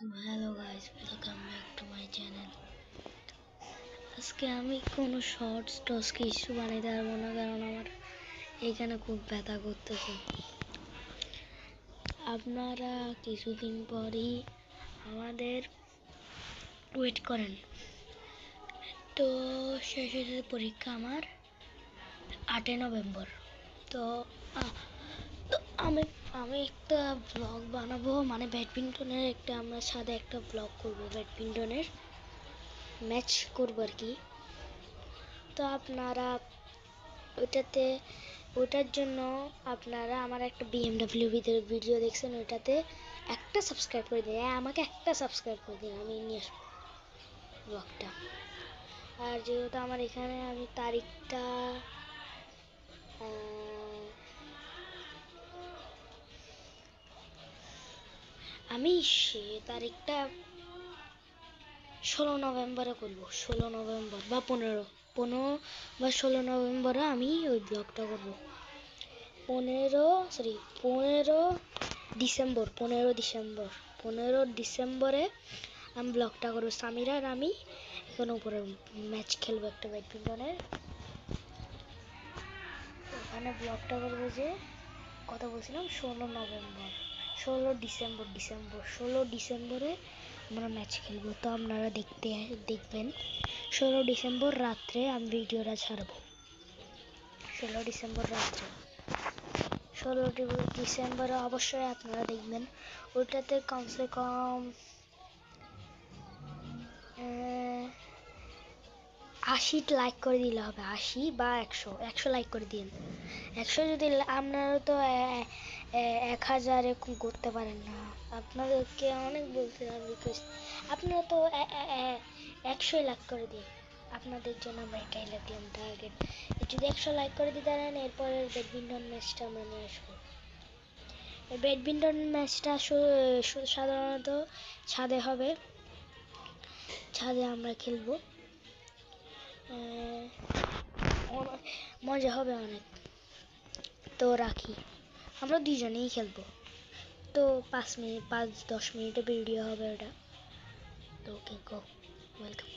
So hello guys, welcome back to my channel. আজকে আমি কোনো শর্টস টস কিছু বানাইতে পারবো না, কারণ আমার এখানে খুব ব্যথা করতেছে। আপনারা কিছুদিন পরই আমাদের ওয়েট করেন। তো শেষের পরীক্ষা আমার 8 নভেম্বর। তো আমি একটা ব্লগ বানাবো, মানে ব্যাডমিন্টনের আমরা সাথে একটা ব্লগ করবো, ব্যাডমিন্টনের ম্যাচ করবো আর কি। তো আপনারা ওটার জন্য আপনারা আমার একটা BMW ভিডিও দেখছেন, ওইটাতে একটা সাবস্ক্রাইব করে দিন। আমাকে একটা সাবস্ক্রাইব করে দিন, আমি নিয়ে আসবো ব্লগটা। আর যেহেতু আমার এখানে আমি তারিখটা আমি সে তারিখটা 16 নভেম্বরে করবো। 16 নভেম্বর বা 15 বা 16 নভেম্বরে আমি ওই ব্লগটা করবো। 15 ডিসেম্বরে আমি ব্লগটা করবো। সামিরা আর আমি এখন উপরে ম্যাচ খেলবো একটা ব্যাডমিন্টনের। ওখানে ব্লগটা করবো, যে কথা বলছিলাম 16 ডিসেম্বরে আমরা ম্যাচ খেলবো। তো আপনারা দেখবেন 16 ডিসেম্বর রাত্রে আমি ভিডিওটা ছাড়বো। 16 ডিসেম্বরে অবশ্যই আপনারা দেখবেন। ওইটাতে কমসে কম 80 লাইক করে দিলে হবে। 80 বা 100 লাইক করে দিন। 100 যদি আপনারা তো 1000 এরকম করতে পারেন না। আপনাদেরকে অনেক বলছিলাম রিকোয়েস্ট, আপনারা তো 100 লাইক করে দিন। আপনাদের জন্য আমরা এটাই লিখলাম টার্গেট। যদি 100 লাইক করে দিতে পারেন, এরপরের ব্যাডমিন্টন ম্যাচটা আমরা নিয়ে আসবো। ব্যাডমিন্টন ম্যাচটা সাধারণত ছাদে হবে, ছাদে আমরা খেলবো। মজা হবে অনেক। তো রাখি, আমরা দুজনেই খেলবো। তো 5-10 মিনিটের ভিডিও হবে ওটা। তো ওকে, গো, ওয়েলকাম।